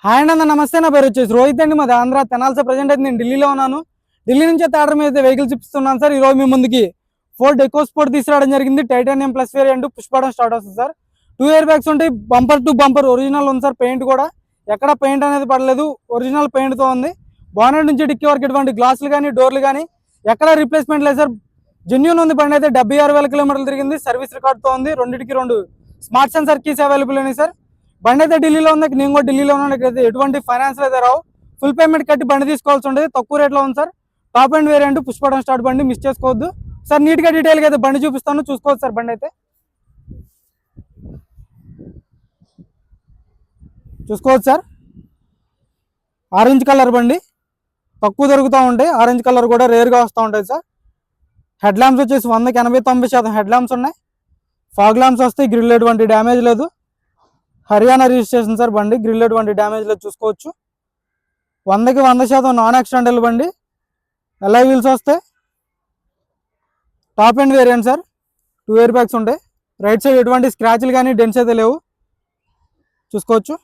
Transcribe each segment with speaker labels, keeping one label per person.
Speaker 1: Hi అన్న నమస్తే. నా పేరు వచ్చేసి రోహిత్ అండి. మాది ఆంధ్ర తెనాల్సే. ప్రజెంట్ అయితే నేను ఢిల్లీలో ఉన్నాను. ఢిల్లీ నుంచి అయితే ఆర్డర్ మీద వెహికల్స్ ఇస్తున్నాను సార్. ఈరోజు మీ ముందుకి ఫోర్డ్ ఎకో స్పోర్ట్ తీసుకురావడం జరిగింది. టైటానియం ప్లస్ వేరియంట్ పుష్పడం స్టార్ట్ అవుతుంది సార్. 2 ఇయర్ బ్యాగ్స్ ఉంటాయి. బంపర్ టు బంపర్ ఒరిజినల్ ఉంది సార్. పెయింట్ కూడా ఎక్కడ పెయింట్ అనేది పడలేదు, ఒరిజినల్ పెయింట్తో ఉంది. బానెట్ నుంచి డిక్కీ వరకు ఎటువంటి గ్లాసులు కానీ డోర్లు కానీ ఎక్కడ రీప్లేస్మెంట్ లేదు సార్. జెన్యూన్ ఉంది. బండి అయితే 76,000 కిలోమీటర్లు తిరిగింది. సర్వీస్ రికార్డ్తో ఉంది. రెండింటికి 2 స్మార్ట్ సెన్సర్ కీస్ అవైలబుల్ ఉన్నాయి సార్. బండి అయితే ఢిల్లీలో ఉంది. నేను కూడా ఢిల్లీలో ఉన్నాను. ఇక్కడైతే ఎటువంటి ఫైనాన్స్ అయితే రావు. ఫుల్ పేమెంట్ కట్టి బండి తీసుకోవాల్సి ఉంటుంది. తక్కువ రేట్లో ఉంది సార్. టాప్ అండ్ వేరియంట్ పుష్పడం స్టార్ట్ బండి, మిస్ చేసుకోవద్దు సార్. నీట్గా డీటెయిల్గా అయితే బండి చూపిస్తాను, చూసుకోవచ్చు సార్. బండి అయితే చూసుకోవచ్చు సార్. ఆరెంజ్ కలర్ బండి తక్కువ దొరుకుతూ ఉంటాయి. ఆరెంజ్ కలర్ కూడా రేర్గా వస్తూ ఉంటాయి సార్. హెడ్ ల్యాంప్స్ వచ్చేసి 100కి 80-90% హెడ్ ల్యాంప్స్ ఉన్నాయి. ఫాగ్ ల్యాంప్స్ వస్తాయి. గ్రిల్ ఎటువంటి డ్యామేజ్ లేదు. Haryana registration sir. బండి గ్రిల్ ఎటువంటి డ్యామేజ్ లేదు, చూసుకోవచ్చు. 100కి 100% నాన్ యాక్సిడెంటల్ బండి. ఎల్ఐ వీల్స్ వస్తాయి. Top and variant sir. 2 air bags ఉంటాయి. రైట్ సైడ్ ఎటువంటి స్క్రాచ్లు కానీ డెన్స్ అయితే లేవు, చూసుకోవచ్చు.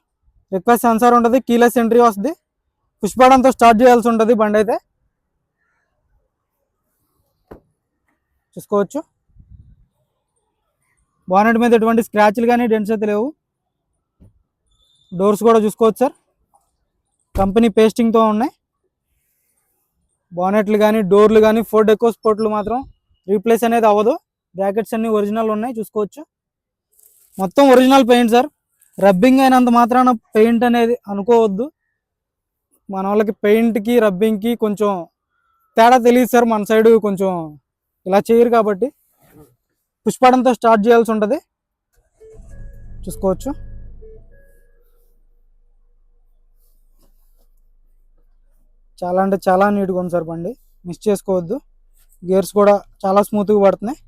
Speaker 1: రిక్వెస్ట్ సెన్సార్ ఉంటుంది. కీలెస్ ఎంట్రీ వస్తుంది. పుష్పడంతో స్టార్ట్ చేయాల్సి ఉంటుంది బండి అయితే, చూసుకోవచ్చు. బానెట్ మీద ఎటువంటి స్క్రాచ్లు కానీ డెన్స్ అయితే లేవు. డోర్స్ కూడా చూసుకోవచ్చు సార్. కంపెనీ పేస్టింగ్తో ఉన్నాయి. బానెట్లు కానీ డోర్లు కానీ ఫోర్డ్ ఎకో స్పోర్ట్లు మాత్రం రీప్లేస్ అనేది అవ్వదు. బ్రాకెట్స్ అన్ని ఒరిజినల్ ఉన్నాయి, చూసుకోవచ్చు. మొత్తం ఒరిజినల్ పెయింట్ సార్. రబ్బింగ్ అయినంత మాత్రాన పెయింట్ అనేది అనుకోవద్దు. మన వాళ్ళకి పెయింట్కి రబ్బింగ్కి కొంచెం తేడా తెలియదు సార్. మన సైడ్ కొంచెం ఇలా చేయరు కాబట్టి పుష్పడంతో స్టార్ట్ చేయాల్సి ఉంటుంది, చూసుకోవచ్చు. చాలా అంటే చాలా నీట్గా ఉంది సార్ బండి, మిస్ చేసుకోవద్దు. గేర్స్ కూడా చాలా స్మూత్గా పడుతున్నాయి.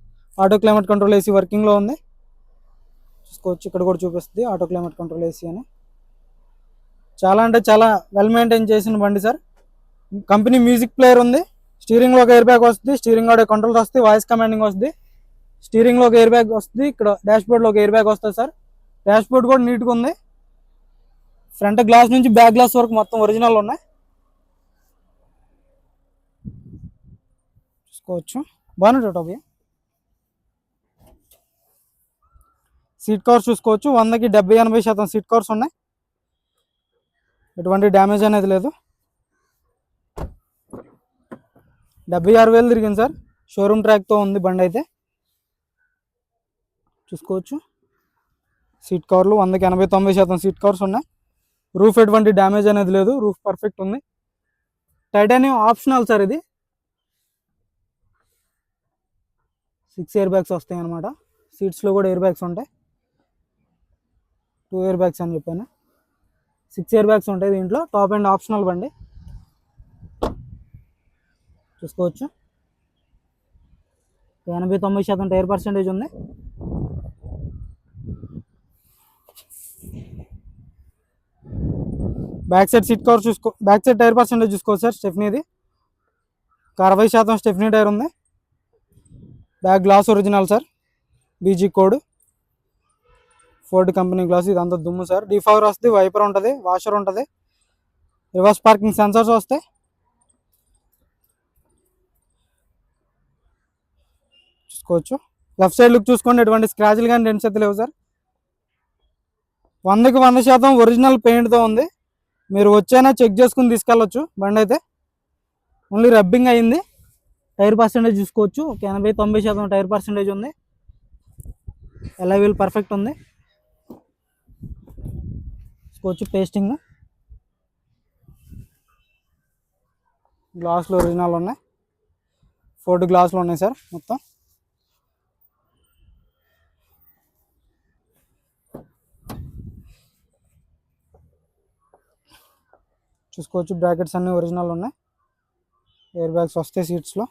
Speaker 1: ఆటో క్లైమేట్ కంట్రోల్ ఏసీ వర్కింగ్లో ఉంది, చూసుకోవచ్చు. ఇక్కడ కూడా చూపిస్తుంది ఆటో క్లైమేట్ కంట్రోల్ ఏసీ అని. చాలా అంటే చాలా వెల్ మెయింటైన్ చేసిన బండి సార్. కంపెనీ మ్యూజిక్ ప్లేయర్ ఉంది. స్టీరింగ్లో ఒక ఎయిర్ బ్యాగ్ వస్తుంది. స్టీరింగ్ ఆడే కంట్రోల్స్ వస్తుంది. వాయిస్ కమాండింగ్ వస్తుంది. స్టీరింగ్లో ఒక ఎయిర్ బ్యాగ్ వస్తుంది. ఇక్కడ డాష్ బోర్డ్లో ఒక ఎయిర్ బ్యాగ్ వస్తుంది సార్. డాష్ బోర్డ్ కూడా నీట్గా ఉంది. ఫ్రంట్ గ్లాస్ నుంచి బ్యాక్ గ్లాస్ వరకు మొత్తం ఒరిజినల్ ఉన్నాయి, చూసుకోవచ్చు. బాగుంటుంది టాప్. సీట్ కవర్స్ చూసుకోవచ్చు. 100కి 70-80% సీట్ కవర్స్ ఉన్నాయి. ఎటువంటి డ్యామేజ్ అనేది లేదు. 76,000 తిరిగింది సార్. షోరూమ్ ట్రాక్తో ఉంది బండి అయితే, చూసుకోవచ్చు. సీట్ కవర్లు 100కి 80-90% సీట్ కవర్స్ ఉన్నాయి. రూఫ్ ఎటువంటి డ్యామేజ్ అనేది లేదు. రూఫ్ పర్ఫెక్ట్ ఉంది. టైటానియం ఆప్షనల్ సార్ ఇది. 6 ఇయర్ బ్యాగ్స్ వస్తాయి అన్నమాట. సీట్స్లో కూడా ఎయిర్ బ్యాగ్స్ ఉంటాయి. 2 ఇయర్ బ్యాగ్స్ అని చెప్పాను. 6 ఇయర్ బ్యాగ్స్ ఉంటాయి దీంట్లో. టాప్ అండ్ ఆప్షనల్ బండి, చూసుకోవచ్చు. 80-90% టైర్ పర్సెంటేజ్ ఉంది. Back side seat cover back side tyre percentage చూసుకోవచ్చు సార్. స్టెఫ్నీది 60% స్టెఫ్నీ టైర్ ఉంది. Back glass original sir. BG code Ford company glass. ఇదంతా దుమ్ము సార్. డిఫవర్ వస్తుంది, వైపర్ ఉంటుంది, వాషర్ ఉంటుంది, రివర్స్ పార్కింగ్ సెన్సర్స్ వస్తాయి, చూసుకోవచ్చు. లెఫ్ట్ సైడ్ లుక్ చూసుకోండి. ఎటువంటి స్క్రాచ్లు కానీ డెంట్స్ అయితే లేవు సార్. 100కి 100% ఒరిజినల్ పెయింట్తో ఉంది. మీరు వచ్చైనా చెక్ చేసుకుని తీసుకెళ్ళచ్చు బండి అయితే. ఓన్లీ రబ్బింగ్ అయింది. టైర్ పర్సెంటేజ్ చూసుకోవచ్చు. 80-90% టైర్ పర్సెంటేజ్ ఉంది. ఎల్ఐ వీల్ పర్ఫెక్ట్ ఉంది, చూసుకోవచ్చు. పేస్టింగ్ గ్లాసులు ఒరిజినల్ ఉన్నాయి. ఫోర్డ్ గ్లాసులు ఉన్నాయి సార్ మొత్తం. చూసుకోవచ్చు. బ్రాకెట్స్ అన్నీ ఒరిజినల్ ఉన్నాయి. ఎయిర్ బ్యాగ్స్ వస్తాయి సీట్స్లో.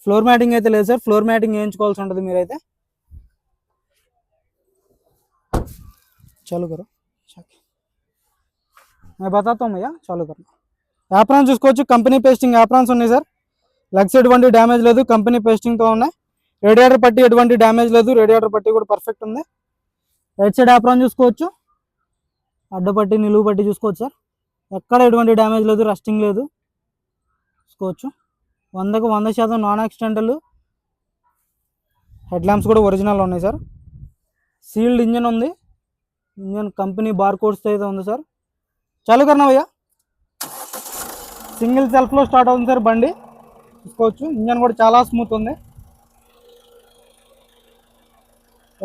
Speaker 1: ఫ్లోర్ మ్యాటింగ్ అయితే లేదు సార్. ఫ్లోర్ మ్యాటింగ్ వేయించుకోవాల్సి ఉంటుంది మీరైతే. చాలు కరో मैं बताता हूँ भैया, चालू करना. యాప్రాన్స్ చూసుకోవచ్చు. కంపెనీ పేస్టింగ్ యాప్రాన్స్ ఉన్నాయి సార్. లెగ్ సైడ్ వంటి డ్యామేజ్ లేదు. కంపెనీ పేస్టింగ్తో ఉన్నాయి. రేడియేటర్ పట్టి ఎటువంటి డ్యామేజ్ లేదు, రేడియేటర్ పట్టి కూడా పర్ఫెక్ట్ ఉంది. రైట్ సైడ్ ఆప్రాన్ చూసుకోవచ్చు, అడ్డపట్టి నిలువు పట్టి చూసుకోవచ్చు సార్, ఎక్కడ ఎటువంటి డ్యామేజ్ లేదు, రస్టింగ్ లేదు చూసుకోవచ్చు. 100కు 100% నాన్ యాక్సిడెంటల్. హెడ్ ల్యాంప్స్ కూడా ఒరిజినల్ ఉన్నాయి సార్. సీల్డ్ ఇంజన్ ఉంది, ఇంజన్ కంపెనీ బార్ కోడ్స్తో అయితే ఉంది సార్. చాలు కర్నా భయ్యా, సింగిల్ సెల్ఫ్లో స్టార్ట్ అవుతుంది సార్ బండి చూసుకోవచ్చు. ఇంజన్ కూడా చాలా స్మూత్ ఉంది,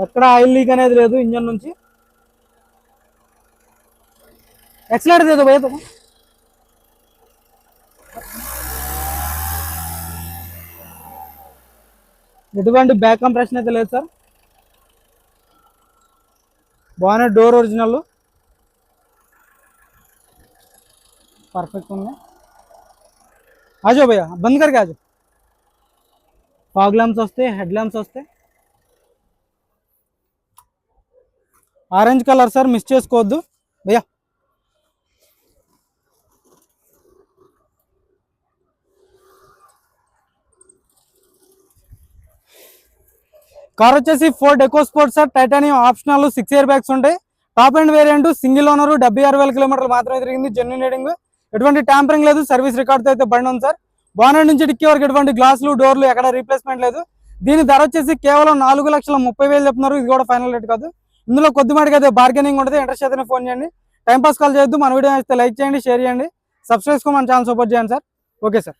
Speaker 1: ఎక్కడ ఆయిల్ లీక్ అనేది లేదు ఇంజన్ నుంచి. एक्सलेटर दे दो भैया, तो ఎటువంటి బ్యాక్ కంప్రెషన్ అయితే లేదు sir. Bonnet door original perfect ఉంది. ఆజో భయ్యా బంద్ करके आजो. ఫాగ్ ల్యాంప్స్ వస్తాయి, హెడ్ ల్యాంప్స్ వస్తాయి. ఆరెంజ్ కలర్ సార్, మిస్ చేసుకోవద్దు భయ్యా. కార్ వచ్చేసి Ford EcoSport sir, titanium optional, 6 airbags ఉంటాయి. Top and variant, single owner, 76,000 కిలోమీటర్లు మాత్రమే తిరిగింది. జెన్యూన్ రీడింగ్, ఎటువంటి ట్యాంపరింగ్ లేదు, సర్వీస్ రికార్డ్తో అయితే బండి ఉంది సార్. బానెట్ నుంచి డిక్కీ వరకు ఎటువంటి గ్లాసులు డోర్లు ఎక్కడ రీప్లేస్మెంట్ లేదు. దీని ధర వచ్చేసి కేవలం 4,30,000 చెప్తున్నారు. ఇది కూడా ఫైనల్ రేట్ కాదు, ఇందులో కొద్దిమాటికి అయితే బార్గెనింగ్ ఉంటుంది. ఇంట్రెస్ట్ అయితే ఫోన్ చేయండి. టైం పాస్ కాల్ చేయొద్దు. మన వీడియో అయితే లైక్ చేయండి, షేర్ చేయండి, సబ్స్క్రైబ్ చేసుకో, మన ఛానల్ సపోర్ట్ చేయండి సార్. Okay sir.